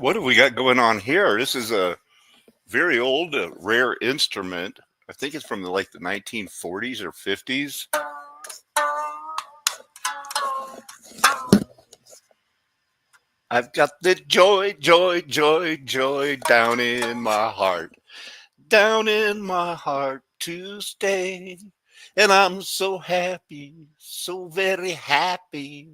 What have we got going on here? This is a very old, rare instrument. I think it's from the 1940s or 50s. I've got the joy, joy, joy, joy down in my heart to stay. And I'm so happy, so very happy.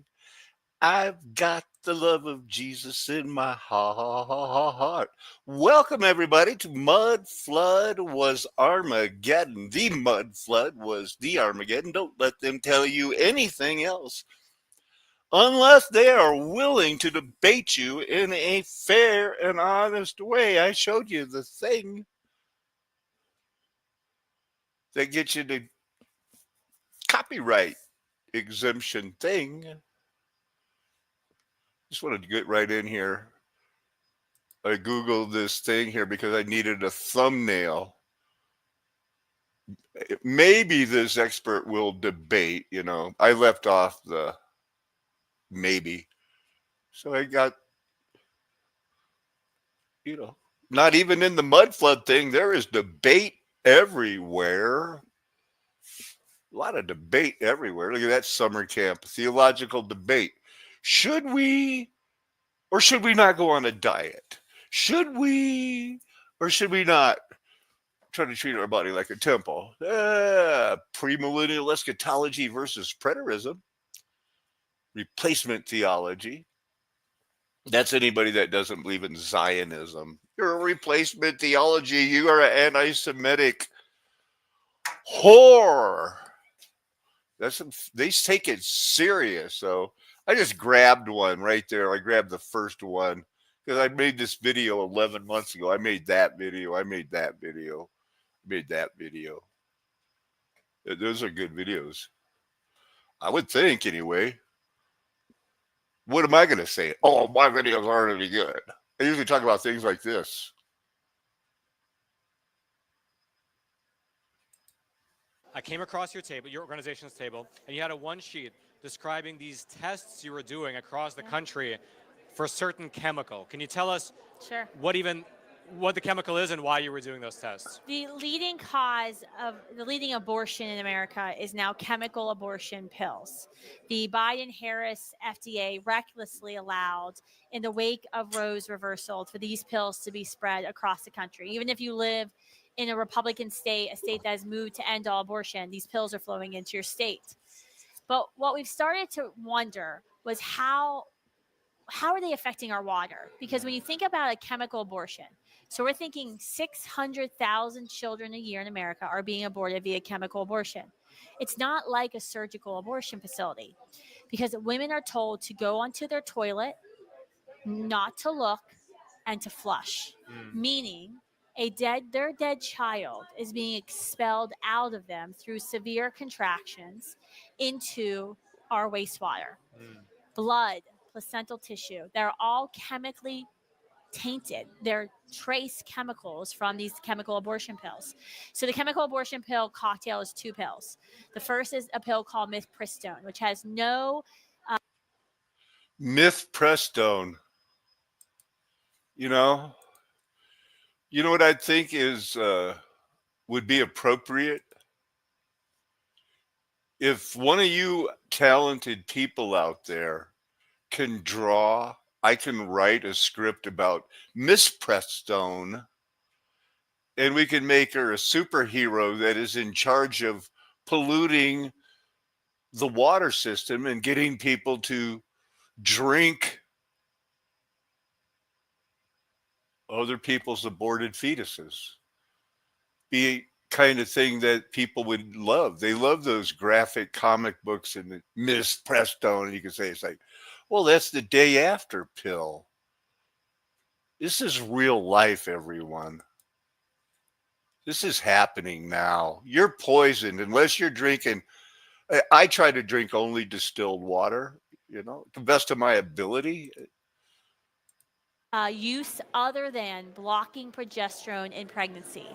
I've got the love of Jesus in my heart. Welcome, everybody, to Mud Flood Was Armageddon. The Mud Flood was the Armageddon. Don't let them tell you anything else unless they are willing to debate you in a fair and honest way. I showed you the thing that gets you the copyright exemption thing. Just wanted to get right in here. I Googled this thing here because I needed a thumbnail. Maybe this expert will debate, I left off the maybe. So I got, not even in the mud flood thing, there is debate everywhere. A lot of debate everywhere. Look at that summer camp, theological debate. Should we or should we not go on a diet? Should we or should we not try to treat our body like a temple? Premillennial eschatology versus preterism. Replacement theology. That's anybody that doesn't believe in Zionism. You're a replacement theology. You are an anti-Semitic whore. They take it serious. So I just grabbed one right there. I grabbed the first one because I made this video 11 months ago. I made that video. Those are good videos. I would think, anyway. What am I going to say? Oh, my videos aren't any good. I usually talk about things like this. I came across your table, your organization's table, and you had a one sheet describing these tests you were doing across the country for a certain chemical. Can you tell us Sure. what the chemical is and why you were doing those tests? The leading cause of the leading abortion in America is now chemical abortion pills. The Biden-Harris FDA recklessly allowed, in the wake of Roe's reversal, for these pills to be spread across the country. Even if you live in a Republican state, a state that has moved to end all abortion, these pills are flowing into your state. But what we've started to wonder was how are they affecting our water? Because when you think about a chemical abortion, so we're thinking 600,000 children a year in America are being aborted via chemical abortion. It's not like a surgical abortion facility because women are told to go onto their toilet, not to look, and to flush, meaning their dead child is being expelled out of them through severe contractions into our wastewater. Blood, placental tissue, they're all chemically tainted. They're trace chemicals from these chemical abortion pills. So the chemical abortion pill cocktail is 2 pills. The first is a pill called mifepristone, which has no Mifepristone. You know what I think is would be appropriate? If one of you talented people out there can draw, I can write a script about Miss Prestone, and we can make her a superhero that is in charge of polluting the water system and getting people to drink other people's aborted fetuses. Be kind of thing that people would love. They love those graphic comic books and the Miss Prestone. And you can say, it's like, well, that's the day after pill. This is real life, everyone. This is happening now. You're poisoned unless you're drinking. I try to drink only distilled water, to the best of my ability. use other than blocking progesterone in pregnancy,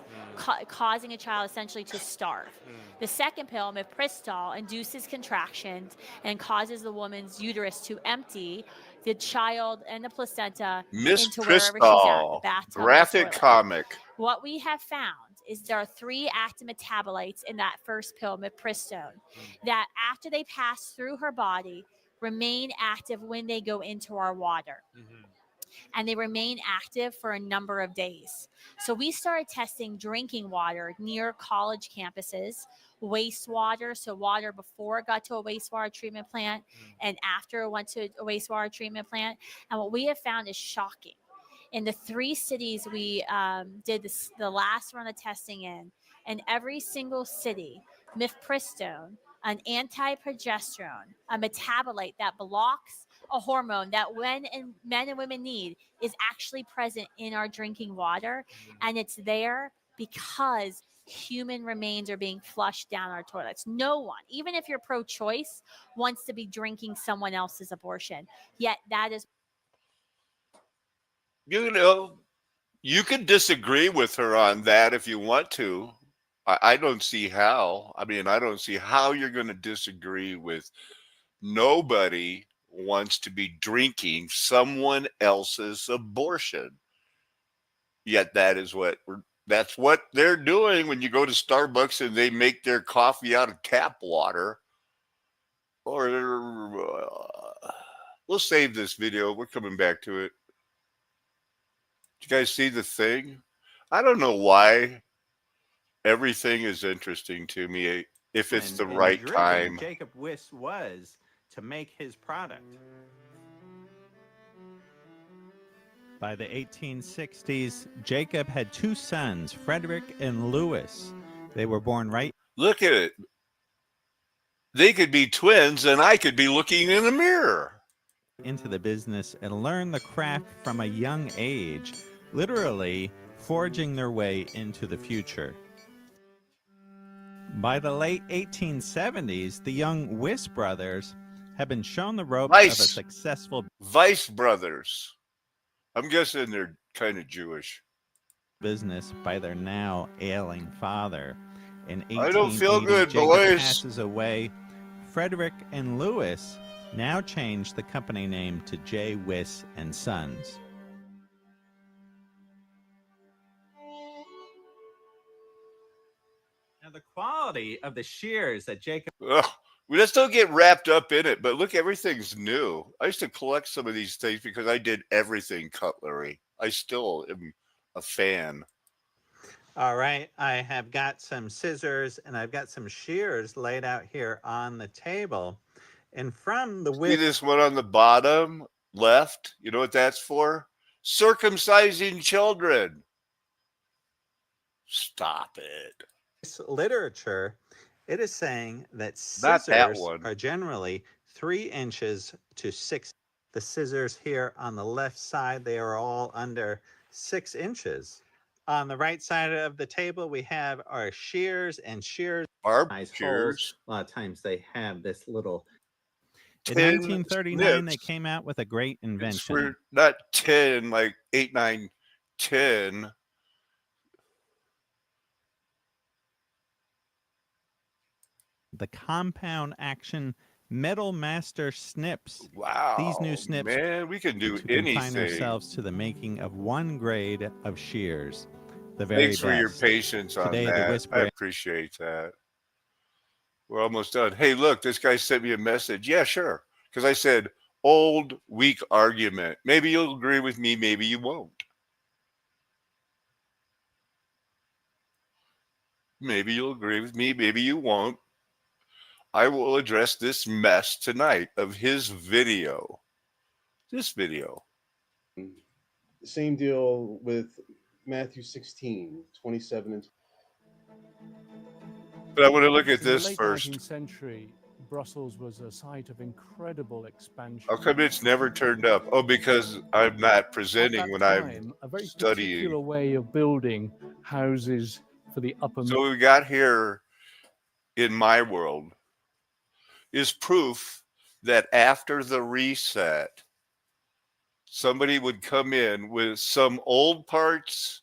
causing a child essentially to starve. The second pill, mifpristol, induces contractions and causes the woman's uterus to empty the child and the placenta Miss into wherever she's at, the Crystal, bathtub or the graphic toilet. comic. What we have found is there are 3 active metabolites in that first pill, mifpristone, that after they pass through her body, remain active when they go into our water. And they remain active for a number of days. So we started testing drinking water near college campuses, wastewater, so water before it got to a wastewater treatment plant and after it went to a wastewater treatment plant. And what we have found is shocking. In the 3 cities we did the last run of testing in every single city, mifpristone, an anti-progesterone, a metabolite that blocks a hormone that men and women need, is actually present in our drinking water. And it's there because human remains are being flushed down our toilets. No one, even if you're pro-choice, wants to be drinking someone else's abortion. Yet that is. You know, you can disagree with her on that if you want to. I don't see how. I mean, I don't see how you're going to disagree with nobody wants to be drinking someone else's abortion. Yet that's what they're doing when you go to Starbucks and they make their coffee out of tap water. Or we'll save this video. We're coming back to it. Did you guys see the thing? I don't know why everything is interesting to me if it's the right time. Jacob Wiss was to make his product. By the 1860s, Jacob had 2 sons, Frederick and Louis. They were born right. Look at it. They could be twins and I could be looking in a mirror. Into the business and learn the craft from a young age, literally forging their way into the future. By the late 1870s, the young Wiss brothers have been shown the ropes of a successful Vice brothers. I'm guessing they're kind of Jewish. Business by their now ailing father. In 1880, I don't feel good, Jacob boys. passes away. Frederick and Louis now changed the company name to J. Wiss and Sons. Now, the quality of the shears that Jacob... Ugh, we just don't get wrapped up in it, but look, everything's new. I used to collect some of these things because I did everything cutlery. I still am a fan. All right, I have got some scissors and I've got some shears laid out here on the table. And from the See this one on the bottom left? You know what that's for? Circumcising children. Stop it. Literature, it is saying that scissors are generally 3 inches to 6. The scissors here on the left side, they are all under 6 inches. On the right side of the table, we have our shears and shears. Barb shears. A lot of times they have this little... In 1939, they came out with a great invention. We're not 10, like 8, 9, 10. The compound action Metal Master snips. Wow. These new snips, man, we can do anything. Confine ourselves to the making of 1 grade of shears. The very Thanks for your patience on that. I appreciate that. We're almost done. Hey, look, this guy sent me a message. Yeah, sure. Because I said, old, weak argument. Maybe you'll agree with me, maybe you won't. Maybe you'll agree with me, maybe you won't. I will address this mess tonight of his video. This video. Same deal with Matthew 16, 27 and 20. But I want to look at this in the late first. 19th century, Brussels was a site of incredible expansion. How come it's never turned up? Oh, because I'm not presenting when I'm a very studying. particular way of building houses for the upper middle. So we got here in my world is proof that after the reset, somebody would come in with some old parts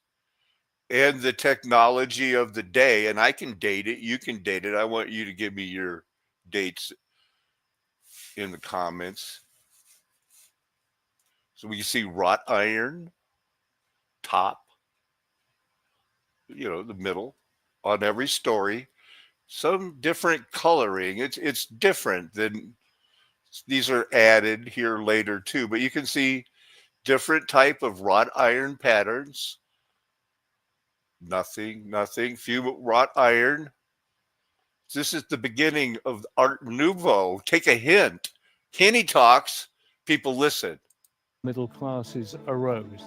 and the technology of the day, and I can date it, you can date it. I want you to give me your dates in the comments. So we can see wrought iron, top, the middle on every story, some different coloring. It's different than these are added here later too, but you can see different type of wrought iron patterns. Nothing, few wrought iron. This is the beginning of Art Nouveau. Take a hint. Kenny talks, people listen. Middle classes arose.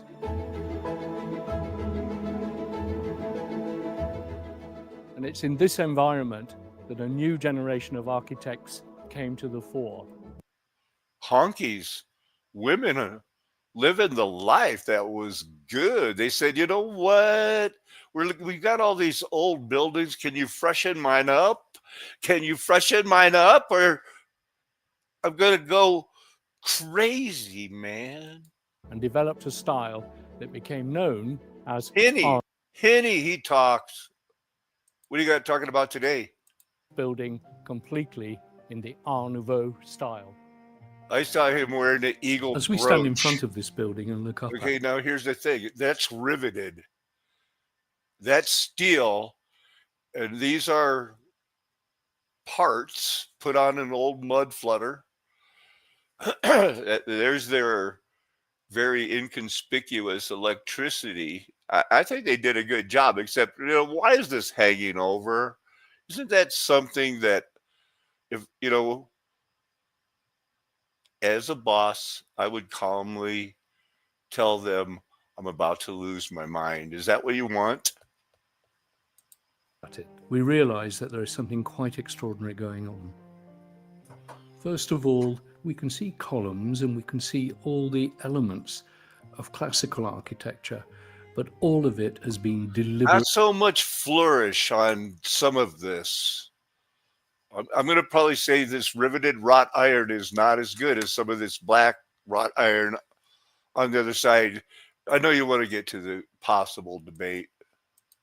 And it's in this environment that a new generation of architects came to the fore. Honkies, women living the life that was good. They said, you know what? We've got all these old buildings. Can you freshen mine up? Can you freshen mine up? Or I'm going to go crazy, man. And developed a style that became known as Henny, he talks. What do you got talking about today? Building completely in the Art Nouveau style. I saw him wearing the eagle As we brooch. stand in front of this building and look up. Okay, now here's the thing. That's riveted. That's steel. And these are parts put on an old mud flutter. There's their very inconspicuous electricity. I think they did a good job, except, why is this hanging over? Isn't that something that, if, as a boss, I would calmly tell them, I'm about to lose my mind. Is that what you want? We realize that there is something quite extraordinary going on. First of all, we can see columns and we can see all the elements of classical architecture, but all of it has been deliberate. Not so much flourish on some of this. I'm going to probably say this riveted wrought iron is not as good as some of this black wrought iron on the other side. I know you want to get to the possible debate.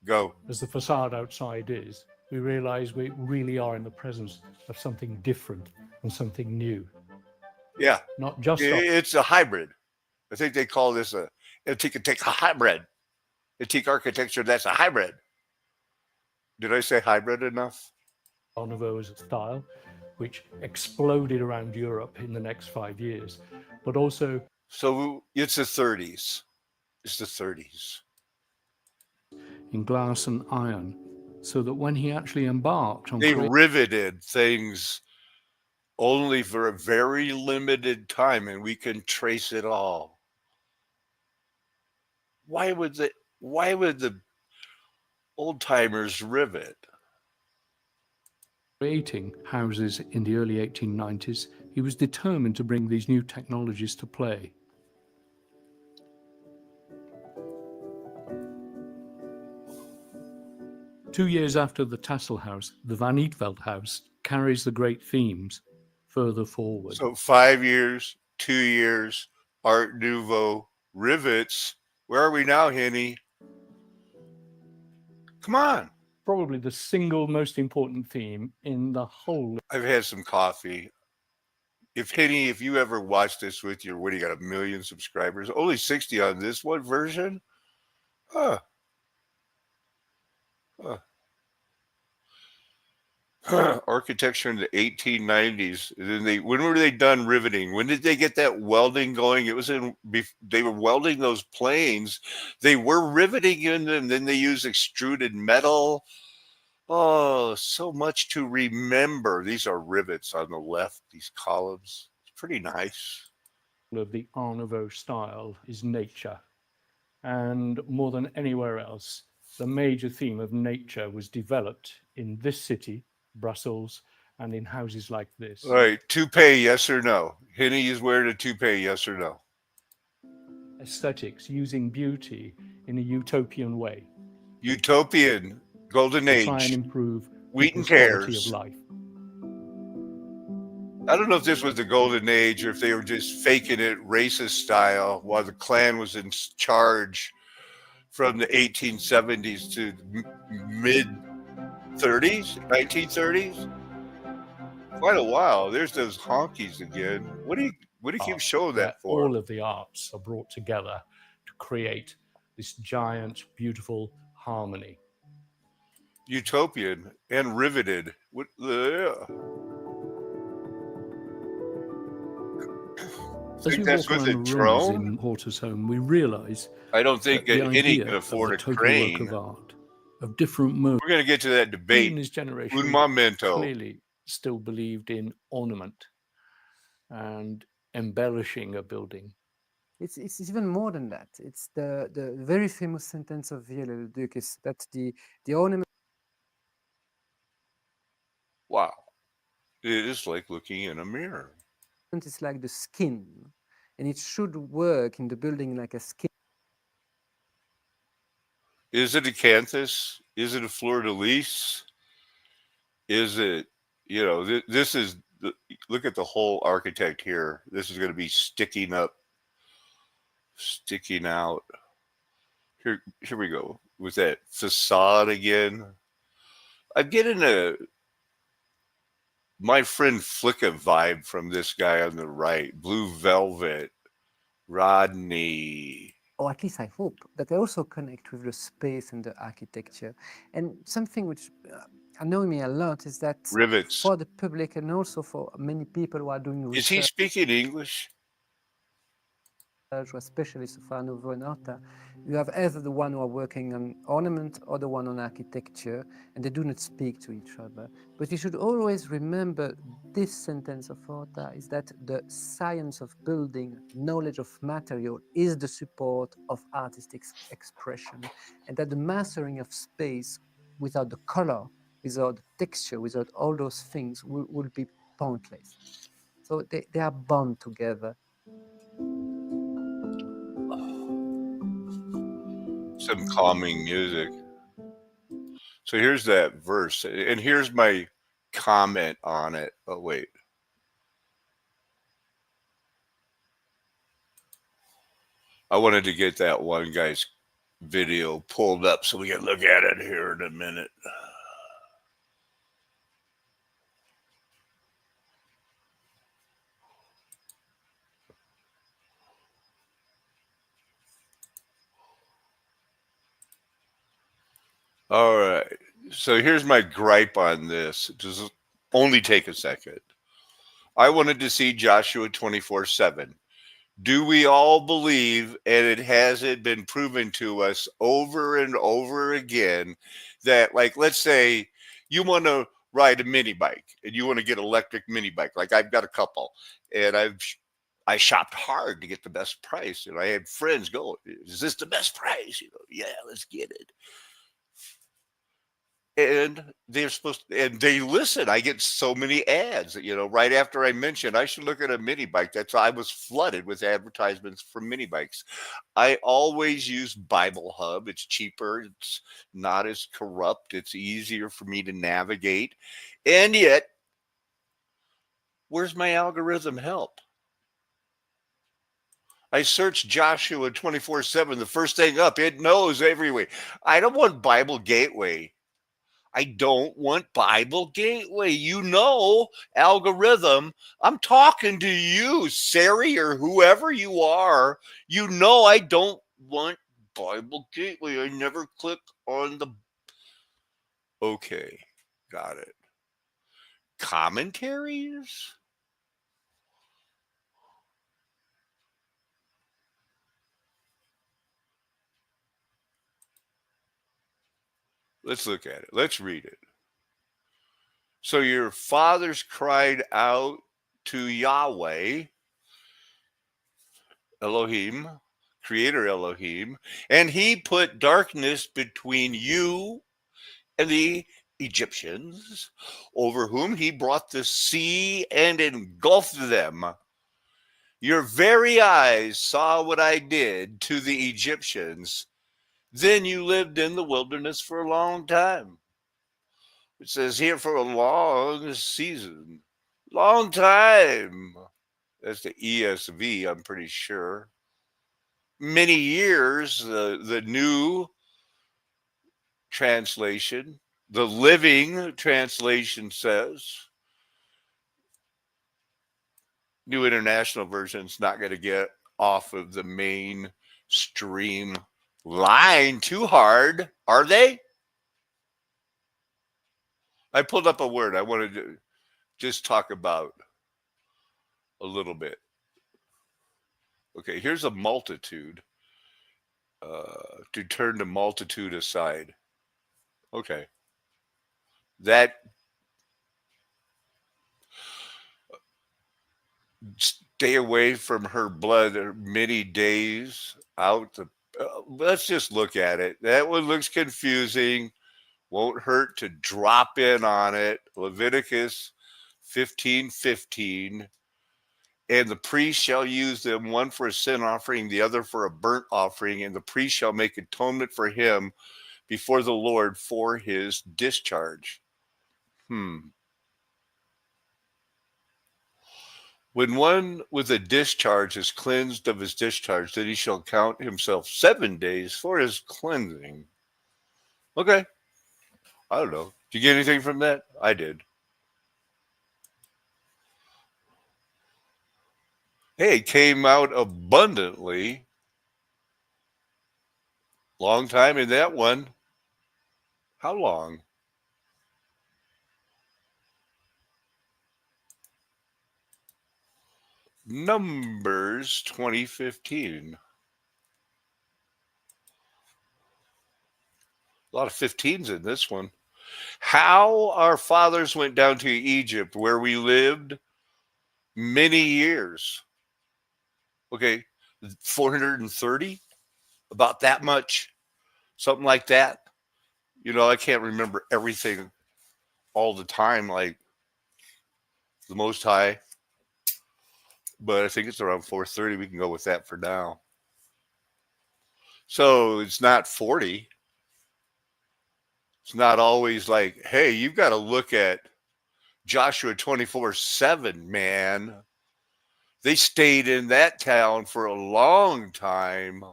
Go. As the facade outside is, we realize we really are in the presence of something different and something new. Yeah. Not just... It's a hybrid. I think they call this a hybrid. Antique architecture, that's a hybrid. Did I say hybrid enough? Art Nouveau is a style which exploded around Europe in the next 5 years, but also... So it's the 30s. It's the 30s. In glass and iron, so that when he actually embarked on... They riveted things only for a very limited time, and we can trace it all. Why would the old-timers rivet? Creating houses in the early 1890s, he was determined to bring these new technologies to play. Two years after the Tassel House, the Van Eetveld House carries the great themes further forward. So 5 years, 2 years, Art Nouveau, rivets. Where are we now, Henny? Come on. Probably the single most important theme in the whole... I've had some coffee. If you ever watch this with your, what do you got, 1 million subscribers? Only 60 on this one version? Architecture in the 1890s. Then when were they done riveting? When did they get that welding going? They were welding those planes. They were riveting in them. Then they used extruded metal. Oh, so much to remember. These are rivets on the left, these columns. It's pretty nice. Of the Art Nouveau style is nature. And more than anywhere else, the major theme of nature was developed in this city, Brussels, and in houses like this. All right, toupee, yes or no? Henny is wearing a toupee, yes or no? Aesthetics, using beauty in a utopian way. Utopian, golden age. Try and improve Wheaton quality cares. of life. I don't know if this was the golden age or if they were just faking it racist style while the Klan was in charge from the 1870s to mid 30s, 1930s. Quite a while. There's those honkies again. What do you keep showing that for? All of the arts are brought together to create this giant, beautiful harmony. Utopian and riveted. What the? As we walk around the rooms in Porter's home, we realise I don't think that that any can afford a crane. Work of art, of different modes. We're going to get to that debate. In his generation, Un momento. Clearly still believed in ornament and embellishing a building. It's even more than that. It's the very famous sentence of Viollet-le-Duc is that the ornament. Wow, it is like looking in a mirror. It's like the skin, and it should work in the building like a skin. Is it a acanthus? Is it a fleur-de-lis? Is it, you know, this is, look at the whole architect here. This is going to be sticking up, sticking out. Here we go with that facade again. I'm getting a my friend Flicka vibe from this guy on the right. Blue Velvet, Rodney. Or at least I hope that they also connect with the space and the architecture. And something which annoys me a lot is that rivets for the public and also for many people who are doing research. Is he speaking English? Especially so far Nouveau and Horta, you have either the one who are working on ornament or the one on architecture, and they do not speak to each other. But you should always remember this sentence of Horta is that the science of building, knowledge of material, is the support of artistic expression, and that the mastering of space without the color, without the texture, without all those things will be pointless. So they are bound together. Some calming music. So here's that verse, and here's my comment on it. Oh, wait. I wanted to get that one guy's video pulled up so we can look at it here in a minute. All right. So here's my gripe on this. Just only take a second. I wanted to see Joshua 24/7. Do we all believe, and it hasn't been proven to us over and over again, that, like, let's say you want to ride a mini bike and you want to get an electric mini bike. Like I've got a couple, and I shopped hard to get the best price, and I had friends go, "Is this the best price?" You know, yeah, let's get it. And they're supposed to, and they listen. I get so many ads, you know, right after I mentioned I should look at a mini bike. That's I was flooded with advertisements for mini bikes. I always use Bible Hub. It's cheaper. It's not as corrupt. It's easier for me to navigate. And yet, where's my algorithm help? I search Joshua 24/7. The first thing up, it knows everywhere. I don't want Bible Gateway. I don't want Bible Gateway. You know, algorithm. I'm talking to you, Siri, or whoever you are. You know I don't want Bible Gateway. I never click on the... Okay, got it. Commentaries? Let's look at it. Let's read it. So your fathers cried out to Yahweh, Elohim, Creator Elohim, and he put darkness between you and the Egyptians, over whom he brought the sea and engulfed them. Your very eyes saw what I did to the Egyptians. Then you lived in the wilderness for a long time. It says here for a long season. Long time. That's the ESV, I'm pretty sure. Many years, the new translation, the Living Translation says. New International Version's not going to get off of the mainstream line too hard, are they? I pulled up a word I wanted to just talk about a little bit. Okay, here's a multitude. To turn the multitude aside. Okay. That stay away from her blood many days out. Let's just look at it. That one looks confusing. Won't hurt to drop in on it. Leviticus 15:15. And the priest shall use them, one for a sin offering, the other for a burnt offering, and the priest shall make atonement for him before the Lord for his discharge. When one with a discharge is cleansed of his discharge, then he shall count himself 7 days for his cleansing. Okay. I don't know. Did you get anything from that? I did. Hey, it came out abundantly. Long time in that one. How long? Numbers 2015. A lot of 15s in this one. How our fathers went down to Egypt, where we lived many years. Okay, 430? About that much? Something like that. You know, I can't remember everything all the time, like the Most High. But I think it's around 430. We can go with that for now. So it's not 40. It's not always like, hey, you've got to look at Joshua 24/7, man. They stayed in that town for a long time.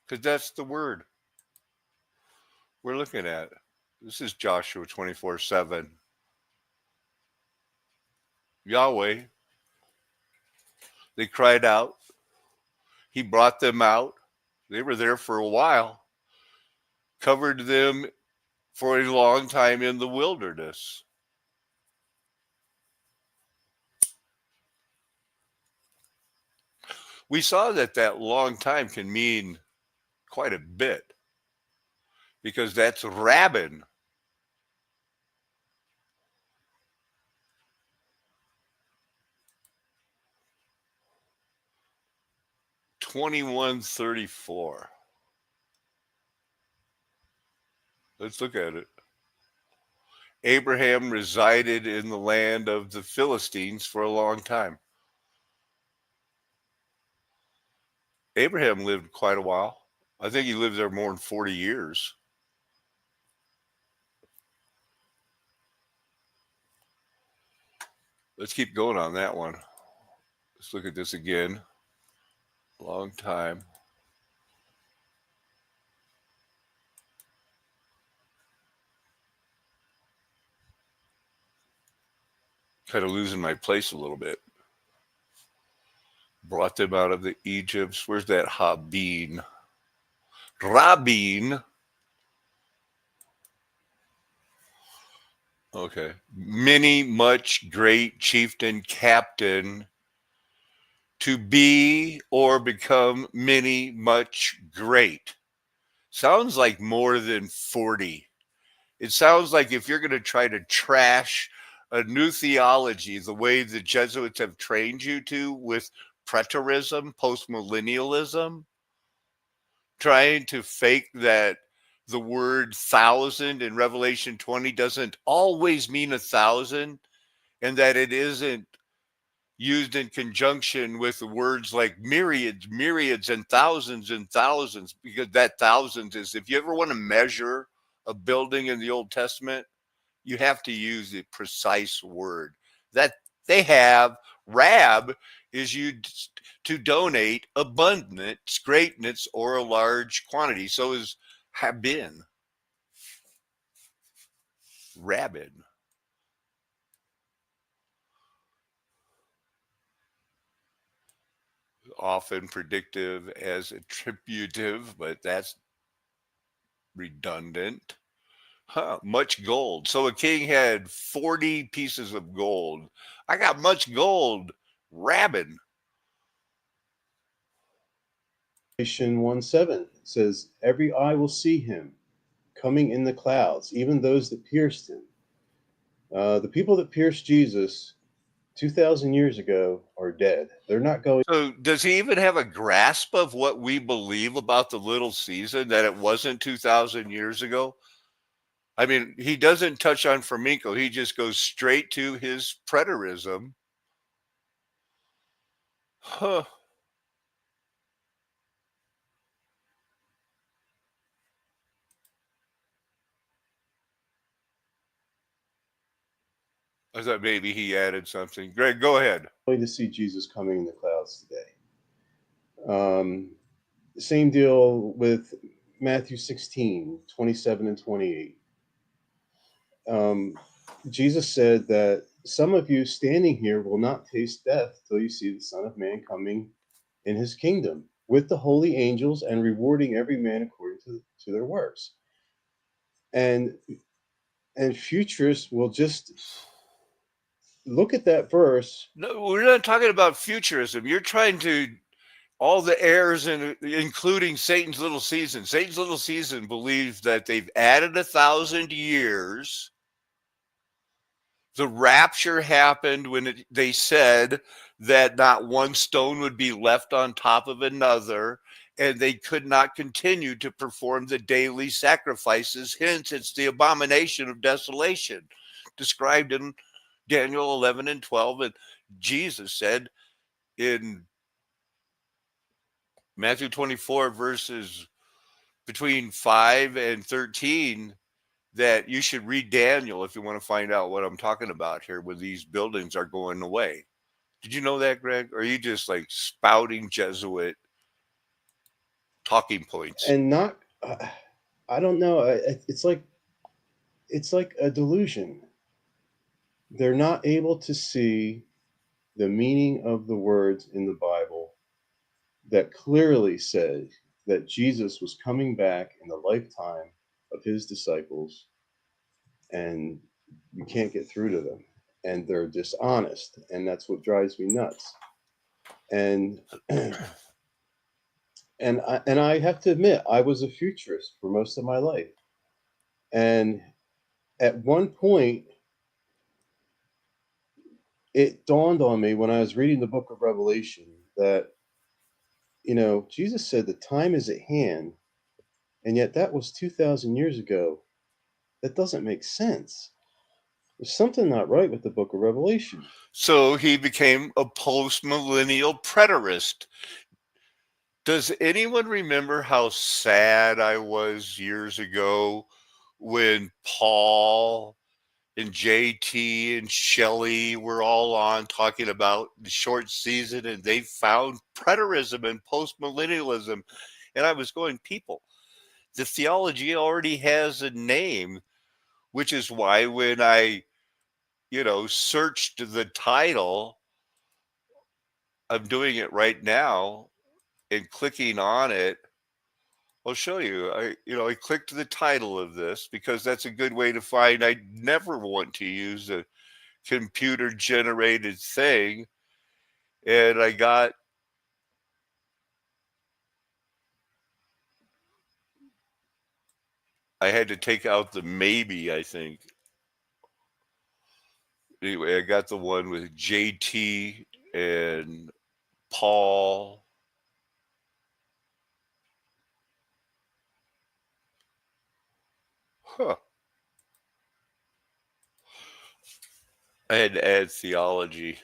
Because that's the word we're looking at. This is Joshua 24/7. Yahweh. They cried out. He brought them out. They were there for a while. Covered them for a long time in the wilderness. We saw that long time can mean quite a bit. Because that's Rabbin. $21.34. Let's look at it. Abraham resided in the land of the Philistines for a long time. Abraham lived quite a while. I think he lived there more than 40 years. Let's keep going on that one. Let's look at this again. Long time. Kind of losing my place a little bit. Brought them out of the Egypts. Where's that Habin? Rabin. Okay. Many, much, great, chieftain, captain. To be or become many, much, great. Sounds like more than 40. It sounds like if you're going to try to trash a new theology, the way the Jesuits have trained you to with preterism, postmillennialism, trying to fake that the word 1,000 in Revelation 20 doesn't always mean 1,000, and that it isn't used in conjunction with the words like myriads, myriads, and thousands, because that thousands is, if you ever want to measure a building in the Old Testament, You have to use the precise word that they have. Rab is used to donate abundance, greatness, or a large quantity. So is have been. Rabid. Often predictive as attributive, but that's redundant. Much gold. So a king had 40 pieces of gold. I got much gold. Rabid. Revelation 1:7 says, "Every eye will see him coming in the clouds, even those that pierced him." The people that pierced Jesus 2,000 years ago are dead. They're not going. So does he even have a grasp of what we believe about the little season, that it wasn't 2,000 years ago? I mean, he doesn't touch on flamenco. He just goes straight to his preterism. Huh. I thought maybe he added something. Greg, go ahead. To see Jesus coming in the clouds today. Same deal with Matthew 16:27 and 28. Jesus said that some of you standing here will not taste death till you see the Son of Man coming in his kingdom with the holy angels and rewarding every man according to their works. And futurists will just look at that verse. No, we're not talking about futurism. You're trying to all the heirs, including Satan's little season. Satan's little season believes that they've added 1,000 years. The rapture happened when they said that not one stone would be left on top of another, and they could not continue to perform the daily sacrifices. Hence, it's the abomination of desolation described in Daniel 11 and 12. And Jesus said in Matthew 24, verses between 5 and 13, that you should read Daniel if you want to find out what I'm talking about here, when these buildings are going away. Did you know that, Greg? Or are you just like spouting Jesuit talking points? And not, I don't know. It's like a delusion. They're not able to see the meaning of the words in the Bible that clearly said that Jesus was coming back in the lifetime of his disciples, and you can't get through to them, and they're dishonest, and that's what drives me nuts. And and I have to admit, I was a futurist for most of my life, and at one point it dawned on me when I was reading the book of Revelation that, Jesus said the time is at hand, and yet that was 2,000 years ago. That doesn't make sense. There's something not right with the book of Revelation. So he became a post-millennial preterist. Does anyone remember how sad I was years ago when Paul and JT and Shelley were all on talking about the short season, and they found preterism and postmillennialism? And I was going, people, the theology already has a name, which is why when I, searched the title, I'm doing it right now and clicking on it. I'll show you. I clicked the title of this because that's a good way to find. I never want to use a computer generated thing. And I had to take out the maybe, I think. Anyway, I got the one with JT and Paul. Huh. I had to add theology.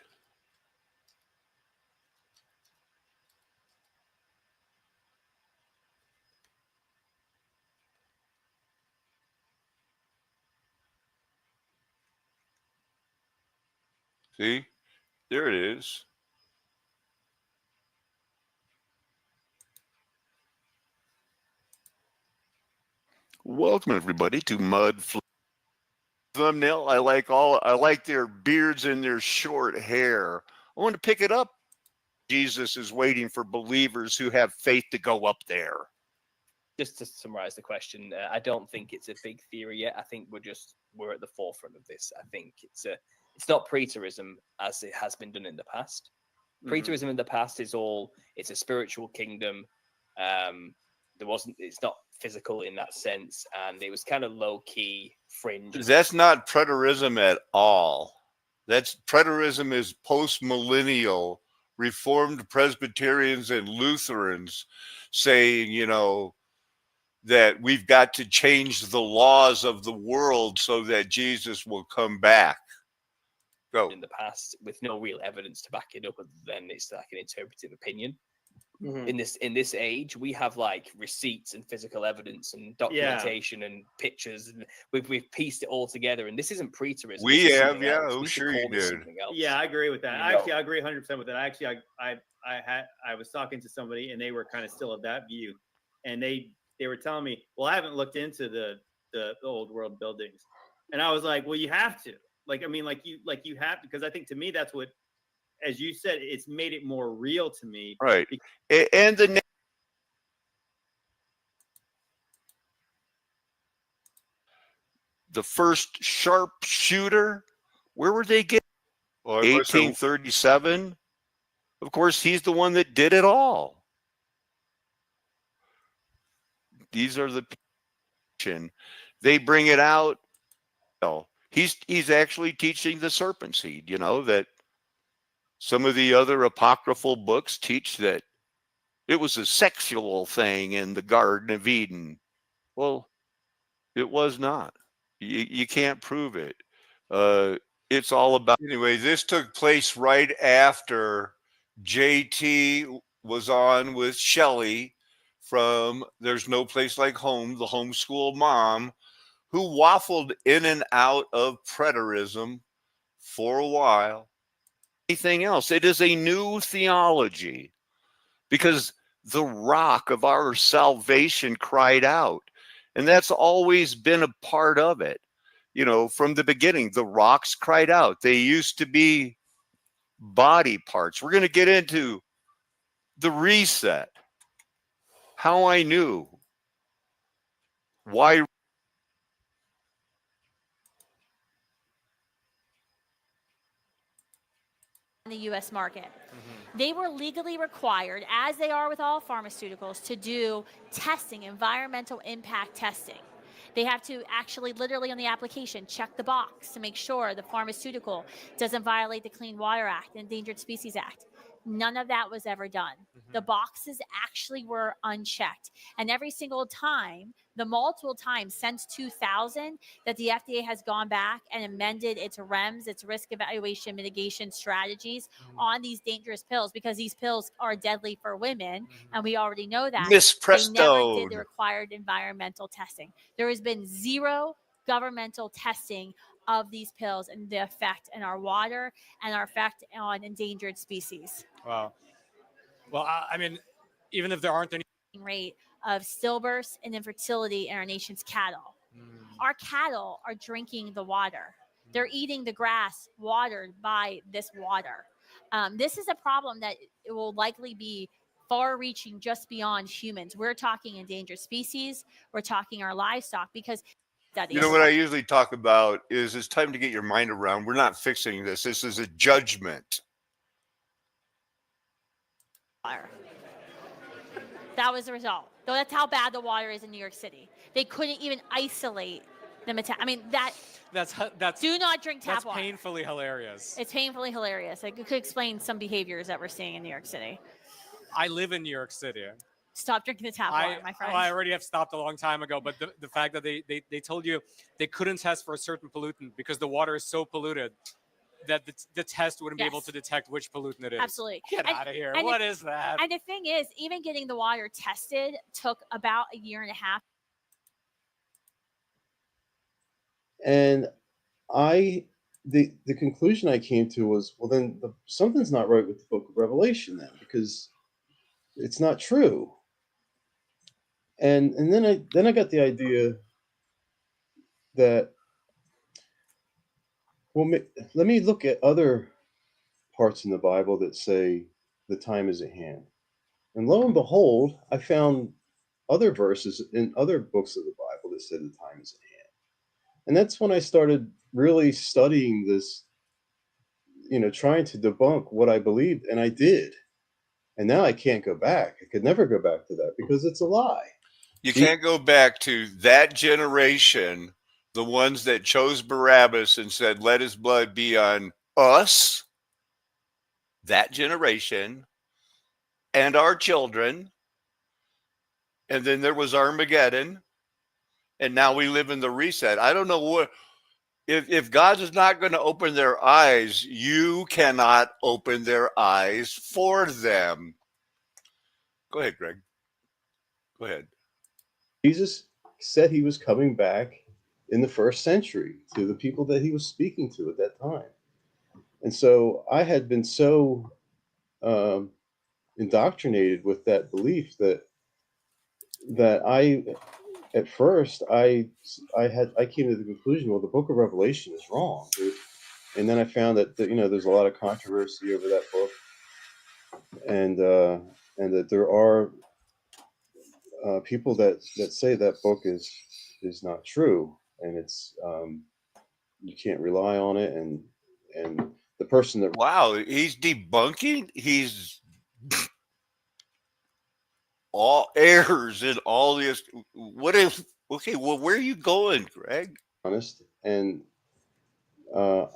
See, there it is. Welcome everybody to Mud Thumbnail. I like their beards and their short hair. I want to pick it up. Jesus is waiting for believers who have faith to go up there. Just to summarize the question, I don't think it's a big theory yet. I think we're at the forefront of this. I think it's not preterism as it has been done in the past. Preterism in the past it's a spiritual kingdom. It's not physical in that sense, and it was kind of low key fringe. That's not preterism at all. Preterism is post millennial Reformed Presbyterians and Lutherans saying, that we've got to change the laws of the world so that Jesus will come back. Go. In the past, with no real evidence to back it up, other than it's like an interpretive opinion. In this age, we have like receipts and physical evidence and documentation and pictures, and we've pieced it all together. And this isn't preterism. We have, yeah. Oh, sure you did. Yeah, I agree with that. Actually, I agree 100% with that. Actually, I was talking to somebody, and they were kind of still of that view, and they were telling me, well, I haven't looked into the old world buildings, and I was like, well, you have to. You have to, because I think to me that's what, as you said, it's made it more real to me. Right. And the first sharpshooter, where were they getting? 1837. Of course, he's the one that did it all. These are the they bring it out. He's actually teaching the serpent seed, that some of the other apocryphal books teach that it was a sexual thing in the Garden of Eden. Well, it was not. You can't prove it. It's all about. Anyway, this took place right after JT was on with Shelley from There's No Place Like Home, the homeschool mom, who waffled in and out of preterism for a while. Anything else. It is a new theology because the rock of our salvation cried out. And that's always been a part of it. From the beginning, the rocks cried out. They used to be body parts. We're going to get into the reset. How I knew. Why. In the U.S. market. They were legally required, as they are with all pharmaceuticals, to do testing, environmental impact testing. They have to actually literally on the application check the box to make sure the pharmaceutical doesn't violate the Clean Water Act, Endangered Species Act. None of that was ever done. The boxes actually were unchecked. And every single time, the multiple times since 2000 that the FDA has gone back and amended its REMS, its risk evaluation mitigation strategies on these dangerous pills, because these pills are deadly for women, and we already know that. Miss Presto. They never did the required environmental testing. There has been zero governmental testing of these pills and the effect in our water and our effect on endangered species. Wow. Well, I mean, even if there aren't any rate of stillbirths and infertility in our nation's cattle. Our cattle are drinking the water. They're eating the grass watered by this water. This is a problem that it will likely be far-reaching just beyond humans. We're talking endangered species. We're talking our livestock, because what I usually talk about is it's time to get your mind around. We're not fixing this. This is a judgment. That was the result. So that's how bad the water is in New York City. They couldn't even isolate the that's do not drink tap water. That's painfully hilarious. It's painfully hilarious. It could explain some behaviors that we're seeing in New York City. I live in New York City. Stop drinking the tap water, my friend. I already have stopped a long time ago, but the fact that they told you they couldn't test for a certain pollutant because the water is so polluted that the test wouldn't be able to detect which pollutant it is. Absolutely. Get out of here. What is that? And the thing is, even getting the water tested took about a year and a half. And I the conclusion I came to was, well, then something's not right with the book of Revelation then, because it's not true. And then I got the idea that, well, let me look at other parts in the Bible that say the time is at hand. And lo and behold, I found other verses in other books of the Bible that said the time is at hand. And that's when I started really studying this, trying to debunk what I believed, and I did. And now I can't go back. I could never go back to that because it's a lie. You can't go back to that generation, the ones that chose Barabbas and said, let his blood be on us, that generation, and our children. And then there was Armageddon. And now we live in the reset. I don't know what, if God is not going to open their eyes, you cannot open their eyes for them. Go ahead, Greg. Go ahead. Jesus said he was coming back in the first century to the people that he was speaking to at that time. And so I had been so indoctrinated with that belief that I, at first, I came to the conclusion, well, the book of Revelation is wrong. And then I found that, there's a lot of controversy over that book, and that there are people that say that book is not true, and it's you can't rely on it, and the person that, wow, he's debunking, he's all errors in all this. What if, okay, well, where are you going, Greg? Honest, and I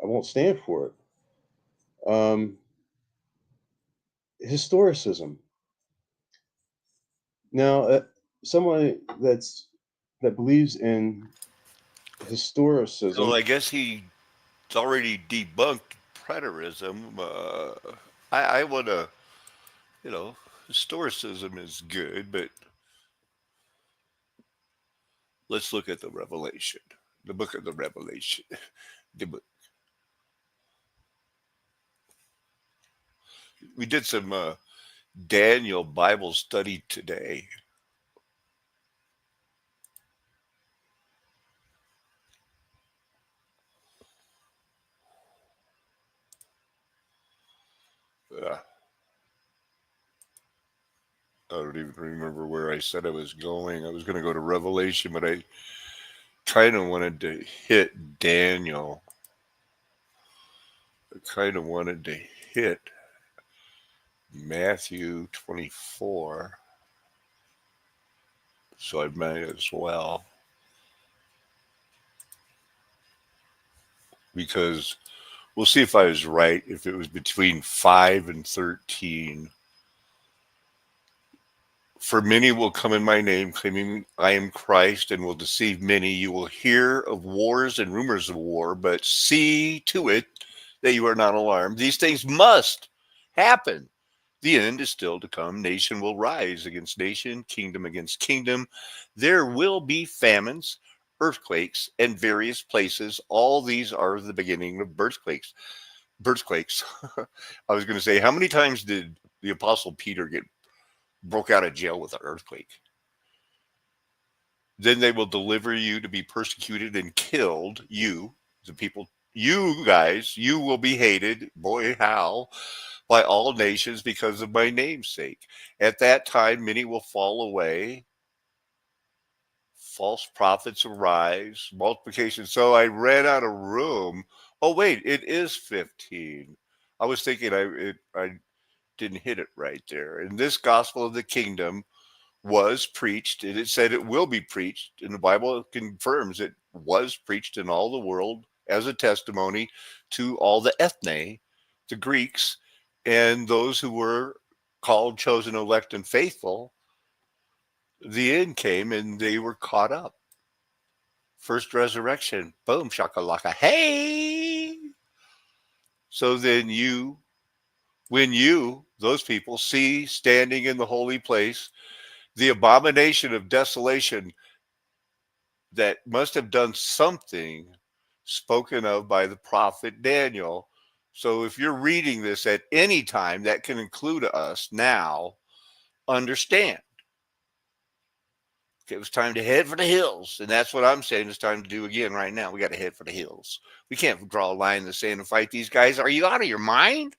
won't stand for it. Historicism. Now, someone that believes in historicism. So I guess he's already debunked preterism. I want to, historicism is good, but let's look at the Revelation, the book of the Revelation. We did some Daniel Bible study today. I don't even remember where I said I was going. I was going to go to Revelation, but I kind of wanted to hit Daniel. I kind of wanted to hit Matthew 24. So I might as well. Because we'll see if I was right, if it was between 5 and 13. For many will come in my name, claiming I am Christ, and will deceive many. You will hear of wars and rumors of war, but see to it that you are not alarmed. These things must happen. The end is still to come. Nation will rise against nation, kingdom against kingdom. There will be famines, earthquakes, and various places. All these are the beginning of earthquakes. I was going to say, how many times did the Apostle Peter broke out of jail with an earthquake? Then they will deliver you to be persecuted and killed. You, the people, you guys, you will be hated. Boy, how? By all nations because of my name's sake. At that time, many will fall away. False prophets arise. Multiplication. So I ran out of room. Oh, wait, it is 15. I was thinking I didn't hit it right there. And this gospel of the kingdom was preached, and it said it will be preached, and the Bible confirms it was preached in all the world as a testimony to all the ethne, the Greeks, and those who were called, chosen, elect, and faithful. The end came, and they were caught up. First resurrection, boom, shakalaka, hey! So then when those people, see standing in the holy place the abomination of desolation that must have done something spoken of by the prophet Daniel. So if you're reading this at any time, that can include us now, understand. It was time to head for the hills. And that's what I'm saying it's time to do again right now. We got to head for the hills. We can't draw a line in the sand and fight these guys. Are you out of your mind?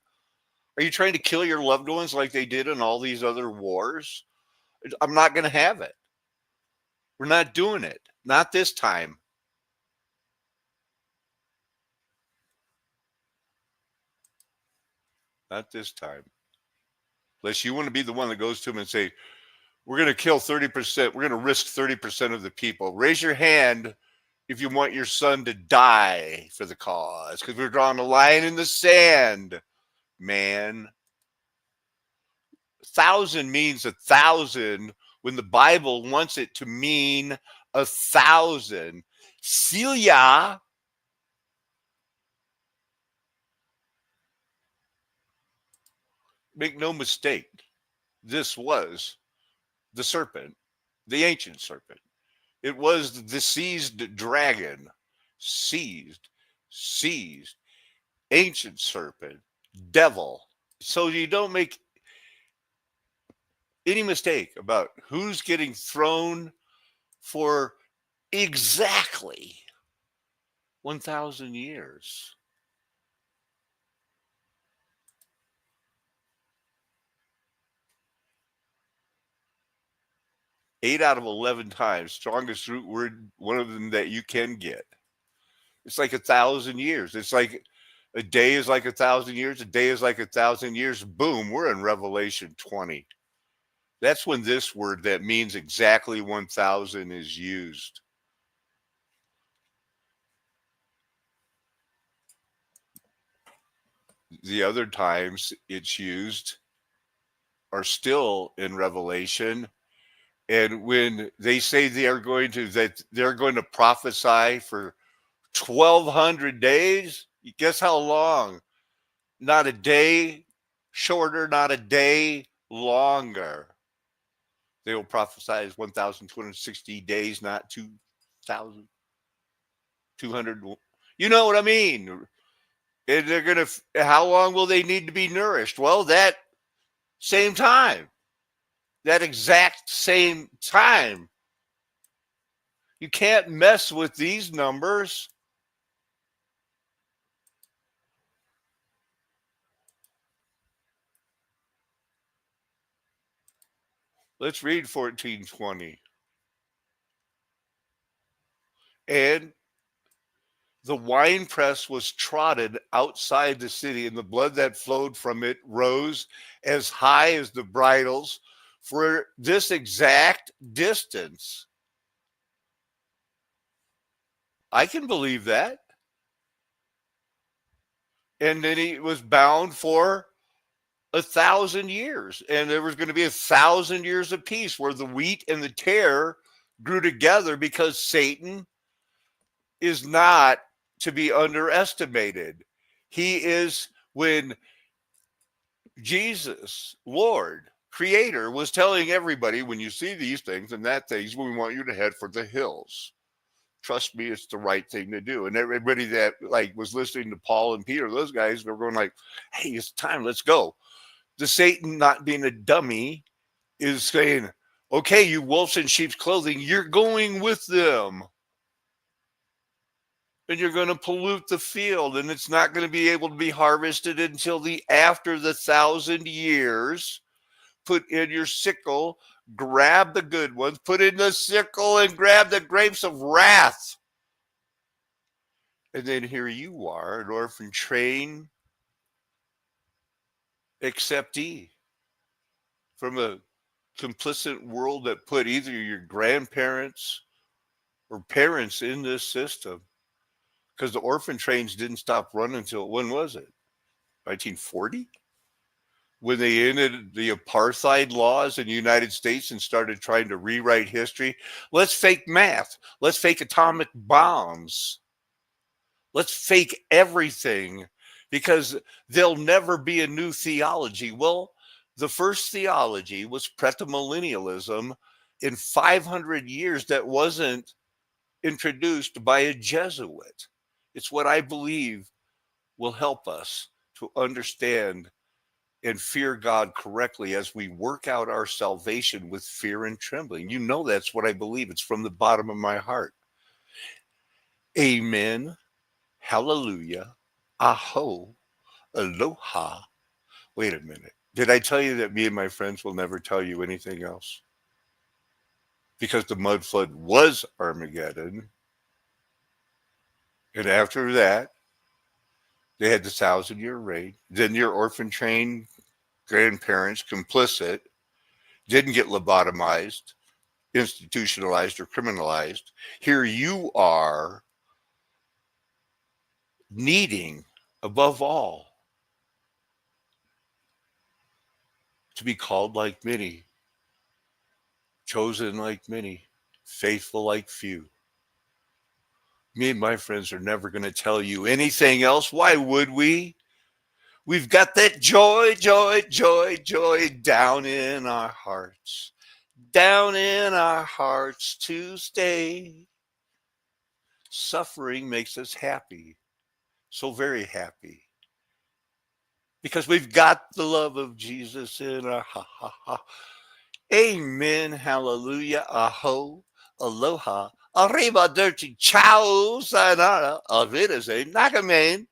Are you trying to kill your loved ones like they did in all these other wars? I'm not going to have it. We're not doing it. Not this time. Not this time. Unless you want to be the one that goes to them and say, we're going to kill 30%. We're going to risk 30% of the people. Raise your hand if you want your son to die for the cause, because we're drawing a line in the sand, man. 1,000 means 1,000 when the Bible wants it to mean 1,000. Celia. Make no mistake, this was the serpent, the ancient serpent. It was the seized dragon, seized, ancient serpent, devil. So you don't make any mistake about who's getting thrown for exactly 1,000 years. Eight out of 11 times, strongest root word, one of them that you can get. It's like 1,000 years. It's like a day is like 1,000 years. A day is like 1,000 years. Boom, we're in Revelation 20. That's when this word that means exactly 1,000 is used. The other times it's used are still in Revelation. And when they say they're going to prophesy for 1,200 days, guess how long? Not a day shorter, not a day longer. They will prophesy 1,260 days, not 2,200. You know what I mean? And they're going to, how long will they need to be nourished? Well, that same time. That exact same time. You can't mess with these numbers. Let's read 14:20. And the winepress was trodden outside the city, and the blood that flowed from it rose as high as the bridles for this exact distance. I can believe that. And then he was bound for 1,000 years, and there was going to be 1,000 years of peace where the wheat and the tare grew together, because Satan is not to be underestimated. He is, when Jesus, Lord, Creator, was telling everybody, when you see these things and that things, we want you to head for the hills. Trust me, it's the right thing to do. And everybody that was listening to Paul and Peter, those guys, they're going like, hey, it's time, let's go. The Satan, not being a dummy, is saying, okay, you wolves in sheep's clothing, you're going with them. And you're going to pollute the field, and it's not going to be able to be harvested until after the 1,000 years. Put in your sickle, grab the good ones, put in the sickle and grab the grapes of wrath. And then here you are, an orphan train acceptee from a complicit world that put either your grandparents or parents in this system. Because the orphan trains didn't stop running until, when was it? 1940? When they ended the apartheid laws in the United States and started trying to rewrite history. Let's fake math. Let's fake atomic bombs. Let's fake everything, because there'll never be a new theology. Well, the first theology was premillennialism in 500 years that wasn't introduced by a Jesuit. It's what I believe will help us to understand and fear God correctly as we work out our salvation with fear and trembling. You know that's what I believe. It's from the bottom of my heart. Amen. Hallelujah. Aho. Aloha. Wait a minute. Did I tell you that me and my friends will never tell you anything else? Because the mud flood was Armageddon. And after that, they had the 1,000-year reign. Then your orphan trained grandparents, complicit, didn't get lobotomized, institutionalized, or criminalized. Here you are needing, above all, to be called like many, chosen like many, faithful like few. Me and my friends are never going to tell you anything else. Why would we? We've got that joy, joy, joy, joy down in our hearts. Down in our hearts to stay. Suffering makes us happy. So very happy. Because we've got the love of Jesus in our ha ha ha. Amen. Hallelujah. Aho. Aloha. Arriba dirty. Ciao. Sayonara. Auf Wiedersehen. Nagaman.